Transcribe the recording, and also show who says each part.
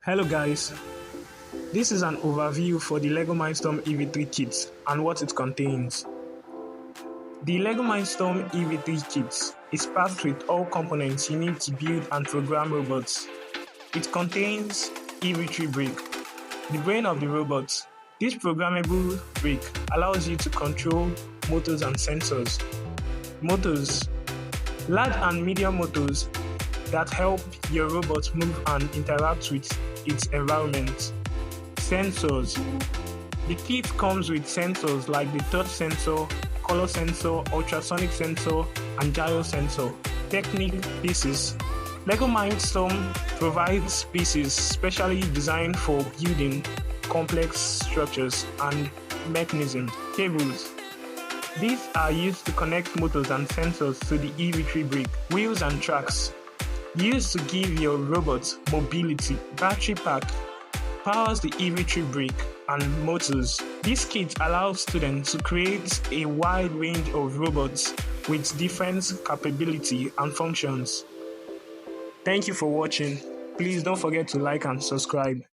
Speaker 1: Hello guys, this is an overview for the LEGO Mindstorms EV3 Kit and what it contains. The LEGO Mindstorms EV3 Kit is packed with all components you need to build and program robots. It contains EV3 brick, the brain of the robot. This programmable brick allows you to control motors and sensors. Motors, large and medium motors that help your robot move and interact with its environment. Sensors. The kit comes with sensors like the touch sensor, color sensor, ultrasonic sensor, and gyro sensor. Technique pieces. LEGO Mindstorms provides pieces specially designed for building complex structures and mechanisms. Cables. These are used to connect motors and sensors to the EV3 brick. Wheels and tracks. Used to give your robot mobility. Battery pack powers the EV3 brick and motors. This kit allows students to create a wide range of robots with different capability and functions. Thank you for watching. Please don't forget to like and subscribe.